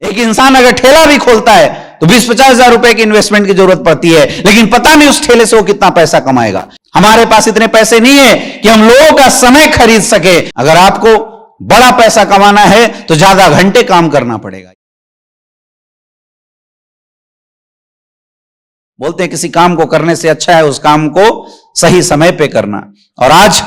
एक इंसान अगर ठेला भी खोलता है तो 20-50 हजार रुपए की इन्वेस्टमेंट की जरूरत पड़ती है, लेकिन पता नहीं उस ठेले से वो कितना पैसा कमाएगा। हमारे पास इतने पैसे नहीं है कि हम लोगों का समय खरीद सके। अगर आपको बड़ा पैसा कमाना है तो ज्यादा घंटे काम करना पड़ेगा। बोलते हैं किसी काम को करने से अच्छा है उस काम को सही समय पे करना। और आज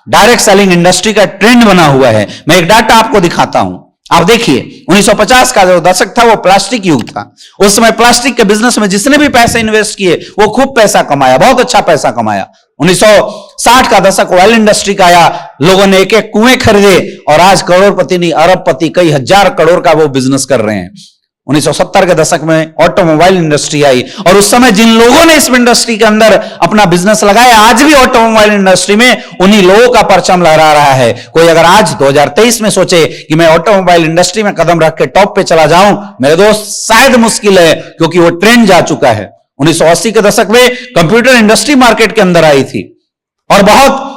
डायरेक्ट सेलिंग इंडस्ट्री का ट्रेंड बना हुआ है। मैं एक डाटा आपको दिखाता हूं, आप देखिए। 1950 का जो दशक था वो प्लास्टिक युग था। उस समय प्लास्टिक के बिजनेस में जिसने भी पैसे इन्वेस्ट किए वो खूब पैसा कमाया, बहुत अच्छा पैसा कमाया। 1960 का दशक ऑयल इंडस्ट्री का आया, लोगों ने एक एक कुएं खरीदे और आज करोड़पति नहीं अरबपति, कई हजार करोड़ का वो बिजनेस कर रहे हैं। 1970 के दशक में ऑटोमोबाइल इंडस्ट्री आई और उस समय जिन लोगों ने इस इंडस्ट्री के अंदर अपना बिजनेस लगाया, आज भी ऑटोमोबाइल इंडस्ट्री में उन्हीं लोगों का परचम लहरा रहा है। कोई अगर आज 2023 में सोचे कि मैं ऑटोमोबाइल इंडस्ट्री में कदम रख के टॉप पे चला जाऊं, मेरे दोस्त शायद मुश्किल है, क्योंकि वो ट्रेंड जा चुका है। 1980 के दशक में कंप्यूटर इंडस्ट्री मार्केट के अंदर आई थी और बहुत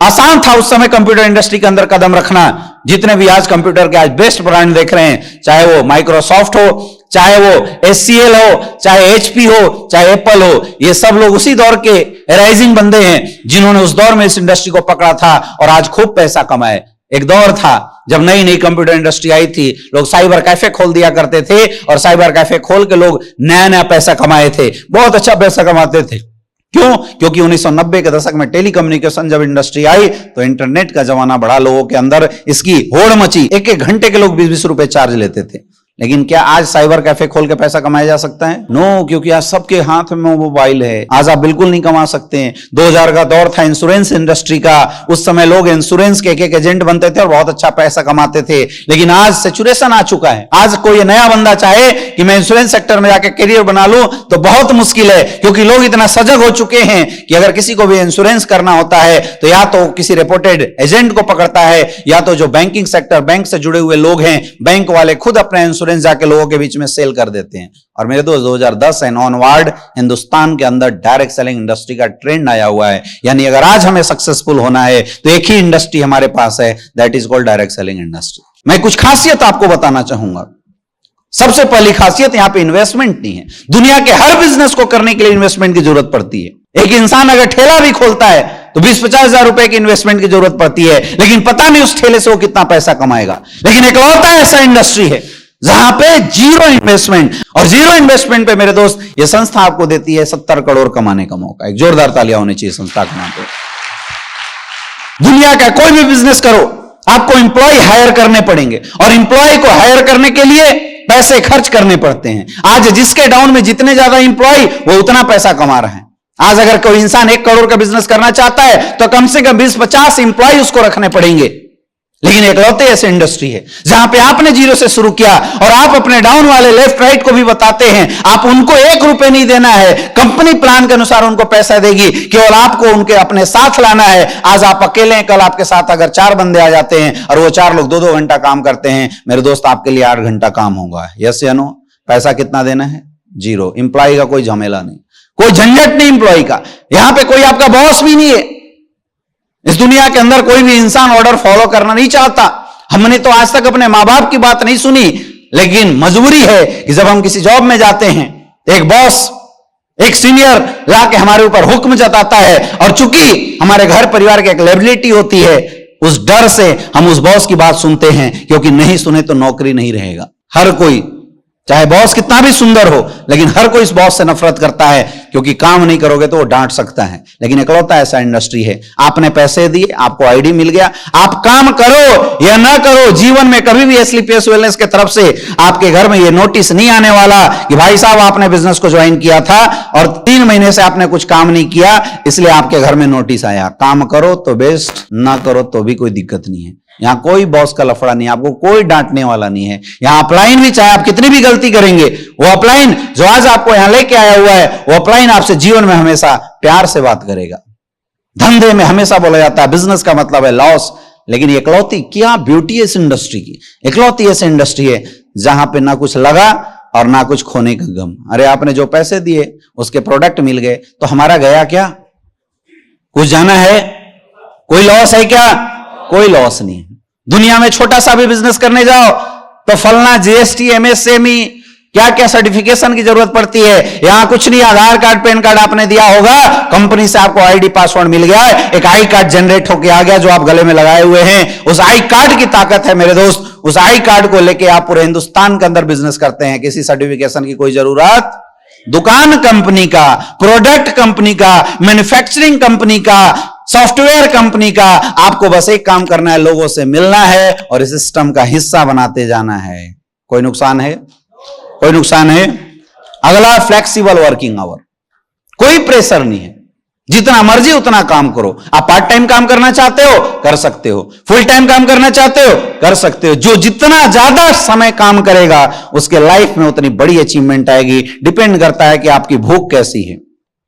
आसान था उस समय कंप्यूटर इंडस्ट्री के अंदर कदम रखना। जितने भी आज कंप्यूटर के आज बेस्ट ब्रांड देख रहे हैं, चाहे वो माइक्रोसॉफ्ट हो, चाहे वो HCL हो, चाहे HP हो, चाहे एप्पल हो, ये सब लोग उसी दौर के राइजिंग बंदे हैं जिन्होंने उस दौर में इस इंडस्ट्री को पकड़ा था और आज खूब पैसा कमाए। एक दौर था जब नई नई कंप्यूटर इंडस्ट्री आई थी, लोग साइबर कैफे खोल दिया करते थे और साइबर कैफे खोल के लोग नया नया पैसा कमाए थे, बहुत अच्छा पैसा कमाते थे। क्यों? क्योंकि 1990 के दशक में टेलीकम्युनिकेशन जब इंडस्ट्री आई तो इंटरनेट का जमाना बढ़ा, लोगों के अंदर इसकी होड़ मची। एक एक घंटे के लोग 20-20 रुपए चार्ज लेते थे। लेकिन क्या आज साइबर कैफे खोल के पैसा कमाया जा सकता है? नो, क्योंकि आज सबके हाथ में मोबाइल है। आज आप बिल्कुल नहीं कमा सकते हैं। 2000 का दौर था इंश्योरेंस इंडस्ट्री का, उस समय लोग इंश्योरेंस के एक एक एजेंट बनते थे और बहुत अच्छा पैसा कमाते थे। लेकिन आज सैचुरेशन आ चुका है। आज कोई नया बंदा चाहे कि मैं इंश्योरेंस सेक्टर में जाकर करियर बना लूं तो बहुत मुश्किल है, क्योंकि लोग इतना सजग हो चुके हैं कि अगर किसी को भी इंश्योरेंस करना होता है तो या तो किसी रेपुटेड एजेंट को पकड़ता है, या तो जो बैंकिंग सेक्टर, बैंक से जुड़े हुए लोग हैं, बैंक वाले खुद अपने इंश्योरेंस जाके लोगों के बीच में सेल कर देते हैं। और मेरे दोस्त 2010 एंड ऑनवर्ड हिंदुस्तान के अंदर डायरेक्ट सेलिंग इंडस्ट्री का ट्रेंड आया हुआ है। यानी अगर आज हमें सक्सेसफुल होना है तो एक ही इंडस्ट्री हमारे पास है, that is called direct selling industry. मैं कुछ खासियत आपको बताना चाहूंगा। सबसे पहली खासियत, यहां पे इन्वेस्टमेंट नहीं है। दुनिया के हर बिजनेस को करने के लिए इन्वेस्टमेंट की जरूरत पड़ती है। एक इंसान अगर ठेला भी खोलता है तो 20-50 हजार रुपए की इन्वेस्टमेंट की जरूरत पड़ती है, लेकिन पता नहीं उस ठेले से वो कितना पैसा कमाएगा। लेकिन इकलौता ऐसा इंडस्ट्री है जहां पे जीरो इन्वेस्टमेंट, और जीरो इन्वेस्टमेंट पे मेरे दोस्त ये संस्था आपको देती है 70 करोड़ कमाने का मौका। एक जोरदार तालियां होनी चाहिए संस्था के नाम पे। दुनिया का कोई भी बिजनेस करो, आपको एम्प्लॉय हायर करने पड़ेंगे और एम्प्लॉय को हायर करने के लिए पैसे खर्च करने पड़ते हैं। आज जिसके डाउन में जितने ज्यादा एम्प्लॉय, वो उतना पैसा कमा रहा है। आज अगर कोई इंसान 1 करोड़ का बिजनेस करना चाहता है तो कम से कम 20-50 एम्प्लॉय उसको रखने पड़ेंगे। लेकिन इकलौते ऐसे इंडस्ट्री है जहां पे आपने जीरो से शुरू किया और आप अपने डाउन वाले लेफ्ट राइट को भी बताते हैं, आप उनको 1 रुपए नहीं देना है, कंपनी प्लान के अनुसार उनको पैसा देगी, केवल आपको उनके अपने साथ लाना है। आज आप अकेले हैं, कल आपके साथ अगर 4 बंदे आ जाते हैं और वो 4 लोग 2-2 घंटा काम करते हैं, मेरे दोस्त आपके लिए 8 घंटा काम होगा। यस या नो? पैसा कितना देना है? जीरो। एम्प्लॉय का कोई झमेला नहीं, कोई झंझट नहीं एम्प्लॉय का। यहां पे कोई आपका बॉस भी नहीं है। इस दुनिया के अंदर कोई भी इंसान ऑर्डर फॉलो करना नहीं चाहता। हमने तो आज तक अपने मां बाप की बात नहीं सुनी, लेकिन मजबूरी है कि जब हम किसी जॉब में जाते हैं, एक बॉस, एक सीनियर लाके हमारे ऊपर हुक्म जताता है, और चूंकि हमारे घर परिवार की एक लायबिलिटी होती है, उस डर से हम उस बॉस की बात सुनते हैं, क्योंकि नहीं सुने तो नौकरी नहीं रहेगा। हर कोई, चाहे बॉस कितना भी सुंदर हो, लेकिन हर कोई इस बॉस से नफरत करता है, क्योंकि काम नहीं करोगे तो वो डांट सकता है। लेकिन इकलौता ऐसा इंडस्ट्री है, आपने पैसे दिए, आपको आईडी मिल गया, आप काम करो या ना करो, जीवन में कभी भी एसलीपीएस वेलनेस की तरफ से आपके घर में ये नोटिस नहीं आने वाला कि भाई साहब आपने बिजनेस को ज्वाइन किया था और 3 महीने से आपने कुछ काम नहीं किया, इसलिए आपके घर में नोटिस आया। काम करो तो बेस्ट, ना करो तो भी कोई दिक्कत नहीं है। यहां कोई बॉस का लफड़ा नहीं है, आपको कोई डांटने वाला नहीं है। यहां अपलाइन भी, चाहे आप कितनी भी गलती करेंगे, वो अपलाइन जो आज आपको यहां लेके आया हुआ है, वो अपलाइन आपसे जीवन में हमेशा प्यार से बात करेगा। धंधे में हमेशा बोला जाता है बिजनेस का मतलब है लॉस, लेकिन इकलौती क्या ब्यूटी है इस इंडस्ट्री की। इकलौती ऐसी इंडस्ट्री है जहां पे ना कुछ लगा और ना कुछ खोने का गम। अरे आपने जो पैसे दिए, उसके प्रोडक्ट मिल गए, तो हमारा गया क्या? कुछ जाना है? कोई लॉस है क्या? कोई लॉस नहीं है। दुनिया में छोटा सा भी बिजनेस करने जाओ, तो फलना जीएसटी, एमएसएमई, क्या क्या सर्टिफिकेशन की जरूरत पड़ती है। यहां कुछ नहीं, आधार कार्ड पैन कार्ड आपने दिया होगा, कंपनी से आपको आईडी पासवर्ड मिल गया, एक आई कार्ड जनरेट होकर आ गया जो आप गले में लगाए हुए हैं। उस आई कार्ड की ताकत है मेरे दोस्त, उस आई कार्ड को लेके आप पूरे हिंदुस्तान के अंदर बिजनेस करते हैं, किसी सर्टिफिकेशन की कोई जरूरत। दुकान कंपनी का, प्रोडक्ट कंपनी का, मैन्युफैक्चरिंग कंपनी का, सॉफ्टवेयर कंपनी का, आपको बस एक काम करना है, लोगों से मिलना है और इस सिस्टम का हिस्सा बनाते जाना है। कोई नुकसान है? कोई नुकसान है? अगला, फ्लेक्सिबल वर्किंग आवर, कोई प्रेशर नहीं है, जितना मर्जी उतना काम करो। आप पार्ट टाइम काम करना चाहते हो कर सकते हो, फुल टाइम काम करना चाहते हो कर सकते हो। जो जितना ज्यादा समय काम करेगा उसके लाइफ में उतनी बड़ी अचीवमेंट आएगी। डिपेंड करता है कि आपकी भूख कैसी है।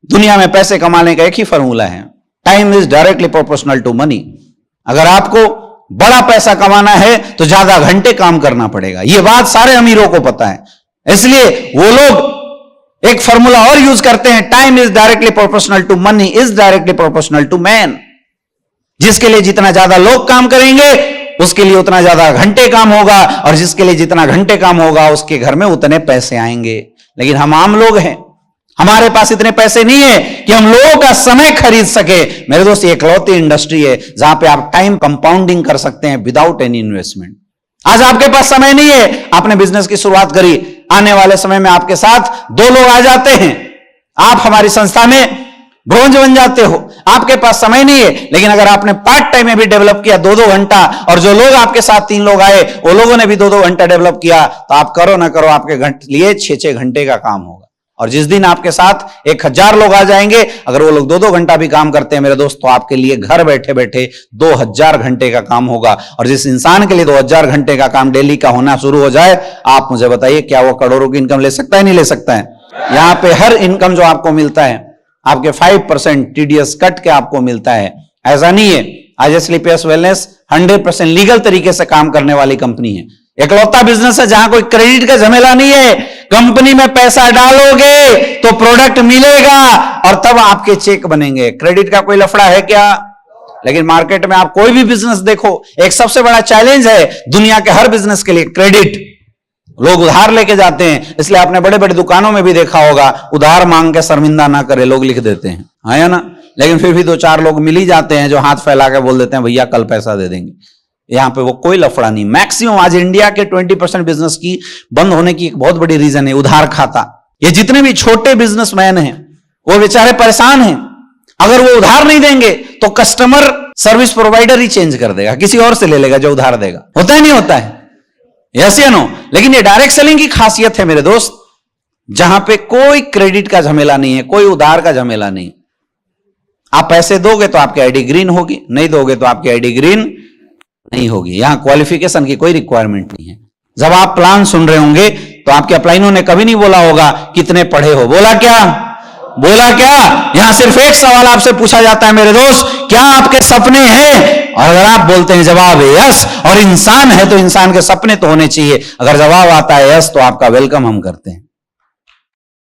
दुनिया में पैसे कमाने का एक ही फॉर्मूला है, time is directly proportional to money. अगर आपको बड़ा पैसा कमाना है तो ज्यादा घंटे काम करना पड़ेगा। यह बात सारे अमीरों को पता है, इसलिए वो लोग एक फॉर्मूला और यूज करते हैं, time is directly proportional to money is directly proportional to man. जिसके लिए जितना ज्यादा लोग काम करेंगे उसके लिए उतना ज्यादा घंटे काम होगा, और जिसके लिए जितना घंटे काम होगा उसके घर में उतने पैसे आएंगे। लेकिन हम आम लोग हैं, हमारे पास इतने पैसे नहीं है कि हम लोगों का समय खरीद सके। मेरे दोस्त, ये इकलौती इंडस्ट्री है जहां पे आप टाइम कंपाउंडिंग कर सकते हैं विदाउट एनी इन्वेस्टमेंट। आज आपके पास समय नहीं है, आपने बिजनेस की शुरुआत करी, आने वाले समय में आपके साथ 2 लोग आ जाते हैं, आप हमारी संस्था में ब्रोंज बन जाते हो। आपके पास समय नहीं है, लेकिन अगर आपने पार्ट टाइम में भी डेवलप किया 2-2 घंटा, और जो लोग आपके साथ 3 लोग आए वो लोगों ने भी 2-2 घंटा डेवलप किया, तो आप करो ना करो आपके लिए 6-6 घंटे का काम होगा। और जिस दिन आपके साथ 1000 लोग आ जाएंगे, अगर वो लोग 2-2 घंटा भी काम करते हैं मेरे दोस्त, तो आपके लिए घर बैठे बैठे 2000 घंटे का काम होगा। और जिस इंसान के लिए 2000 घंटे का काम डेली का होना शुरू हो जाए, आप मुझे बताइए क्या वो करोड़ों की इनकम ले सकता है? नहीं ले सकता है। यहां पे हर इनकम जो आपको मिलता है आपके 5% टीडीएस कट के आपको मिलता है। ऐसा नहीं है, आज स्लीपियस वेलनेस 100% लीगल तरीके से काम करने वाली कंपनी है। इकलौता बिजनेस है जहां कोई क्रेडिट का झमेला नहीं है। कंपनी में पैसा डालोगे तो प्रोडक्ट मिलेगा और तब आपके चेक बनेंगे। क्रेडिट का कोई लफड़ा है क्या? लेकिन मार्केट में आप कोई भी बिजनेस देखो, एक सबसे बड़ा चैलेंज है दुनिया के हर बिजनेस के लिए, क्रेडिट। लोग उधार लेके जाते हैं, इसलिए आपने बड़े बड़े दुकानों में भी देखा होगा, उधार मांग के शर्मिंदा ना करे लोग लिख देते हैं, है या ना? लेकिन फिर भी 2-4 लोग मिल ही जाते हैं जो हाथ फैला के बोल देते हैं भैया कल पैसा दे देंगे। यहां पे वो कोई लफड़ा नहीं। मैक्सिमम आज इंडिया के 20% बिजनेस की बंद होने की एक बहुत बड़ी रीजन है उधार खाता। ये जितने भी छोटे बिजनेसमैन हैं वो बेचारे परेशान हैं। अगर वो उधार नहीं देंगे तो कस्टमर सर्विस प्रोवाइडर ही चेंज कर देगा, किसी और से ले लेगा जो उधार देगा। होता है नहीं होता है? यस या नो? लेकिन ये डायरेक्ट सेलिंग की खासियत है मेरे दोस्त, जहां पे कोई क्रेडिट का झमेला नहीं है, कोई उधार का झमेला नहीं। आप पैसे दोगे तो आपकी आईडी ग्रीन होगी, नहीं दोगे तो आपकी आईडी ग्रीन नहीं होगी। यहां क्वालिफिकेशन की कोई रिक्वायरमेंट नहीं है। जब आप प्लान सुन रहे होंगे तो आपके अपलाइनों ने कभी नहीं बोला होगा कितने पढ़े हो, बोला क्या? बोला क्या? यहां सिर्फ एक सवाल आपसे पूछा जाता है मेरे दोस्त, क्या आपके सपने हैं? और अगर आप बोलते हैं जवाब है यस, और इंसान है तो इंसान के सपने तो होने चाहिए। अगर जवाब आता है यस तो आपका वेलकम हम करते हैं।